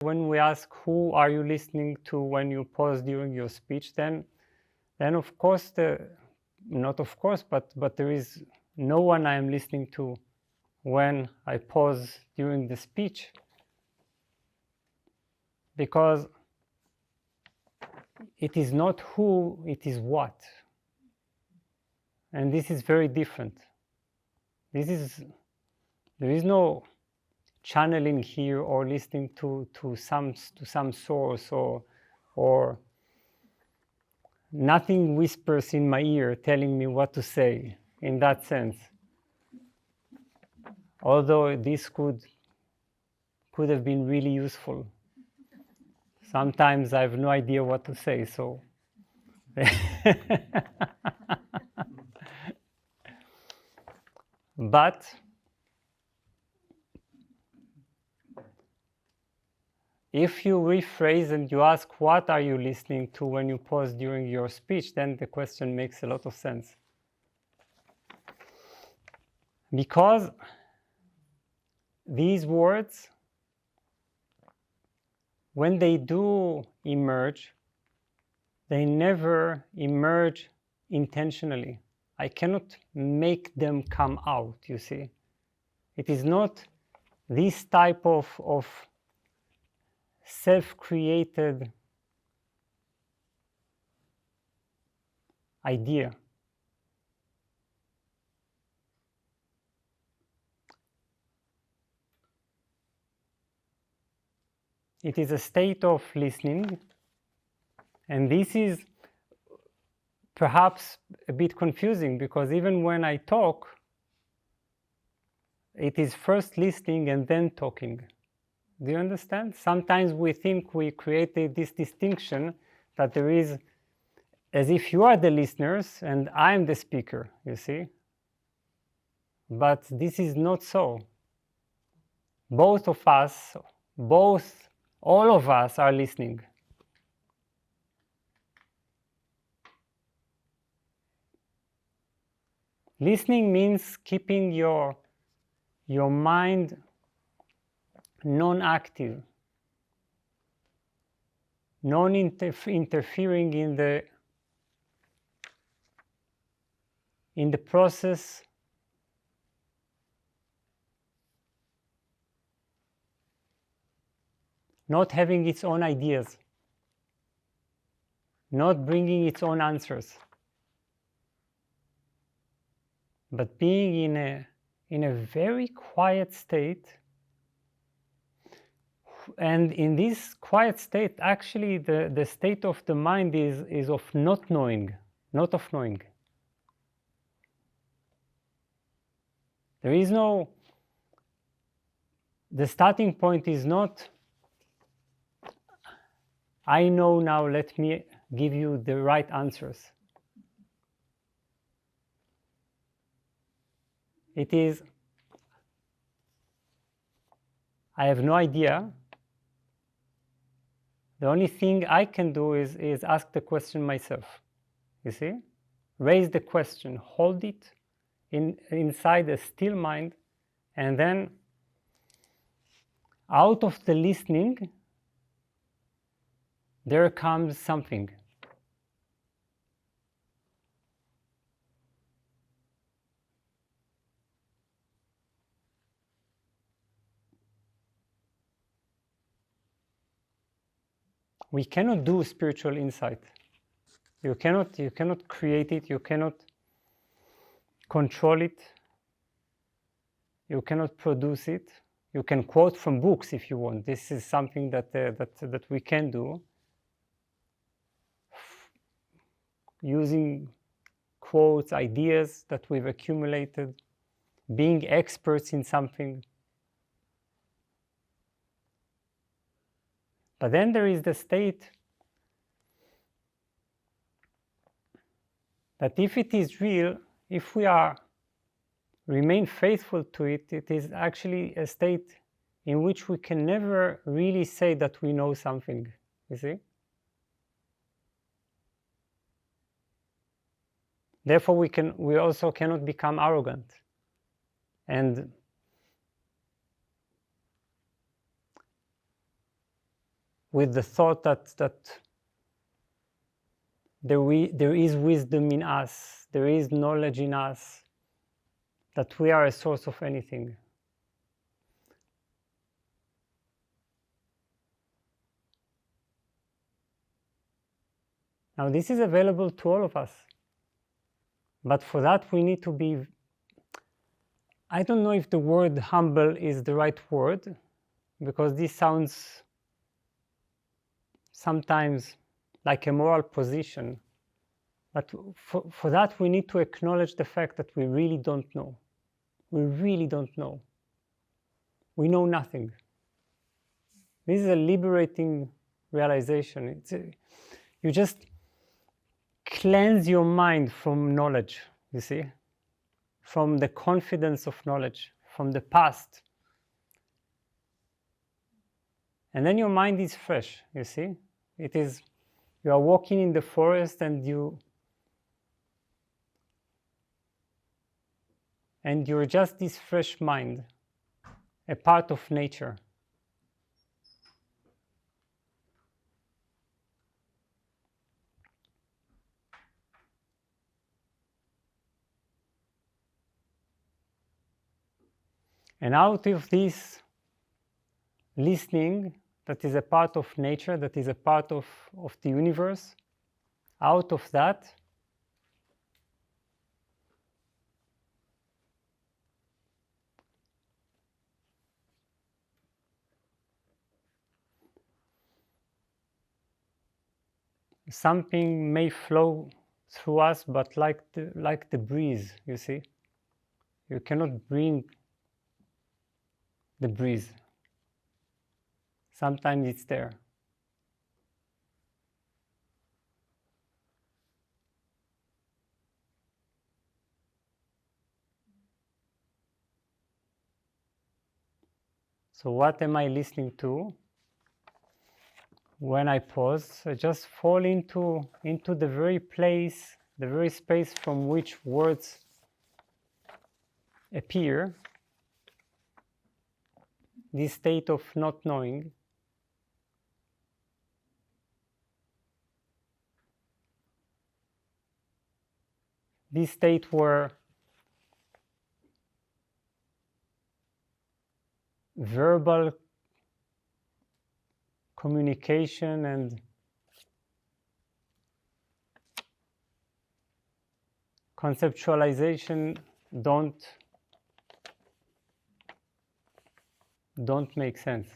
When we ask who are you listening to when you pause during your speech, then of course not of course, but there is no one I am listening to when I pause during the speech, because it is not who, it is what. And this is very different. There is no channeling here or listening to some source, or nothing whispers in my ear telling me what to say in that sense. Although this could have been really useful. Sometimes I have no idea what to say, so but if you rephrase and you ask what are you listening to when you pause during your speech, then the question makes a lot of sense. Because these words, when they do emerge, they never emerge intentionally. I cannot make them come out, you see. It is not this type of self-created idea. It is a state of listening, and this is perhaps a bit confusing, because even when I talk, it is first listening and then talking. Do you understand? Sometimes we think we created this distinction that there is, as if you are the listeners and I am the speaker, you see? But this is not so. Both of us, all of us are listening. Listening means keeping your mind non-active, non-interfering in the process not having its own ideas, not bringing its own answers, but being in a very quiet state. And in this quiet state, actually the state of the mind is of not knowing, not of knowing. There is no, the starting point is not, I know now, let me give you the right answers. It is, I have no idea. The only thing I can do is ask the question myself. You see? Raise the question, hold it inside a still mind, and then out of the listening, there comes something. We cannot do spiritual insight. You cannot create it, you cannot control it, you cannot produce it. You can quote from books if you want. This is something that we can do, using quotes, ideas that we've accumulated, being experts in something. But then there is the state that if it is real, if we remain faithful to it, it is actually a state in which we can never really say that we know something, you see? Therefore, we also cannot become arrogant. And with the thought that there is wisdom in us, there is knowledge in us, that we are a source of anything. Now, this is available to all of us. But for that, we need to be, I don't know if the word humble is the right word, because this sounds sometimes like a moral position. But for that, we need to acknowledge the fact that we really don't know. We really don't know. We know nothing. This is a liberating realization. You just cleanse your mind from knowledge, you see, from the confidence of knowledge, from the past. And then your mind is fresh, you see. It is, you are walking in the forest and you're just this fresh mind, a part of nature. And out of this listening, that is a part of nature, that is a part of the universe, out of that, something may flow through us, but like the breeze, you see. You cannot bring the breeze. Sometimes it's there. So what am I listening to? When I pause, I just fall into the very place, the very space from which words appear, this state of not knowing. This state where verbal communication and conceptualization don't make sense.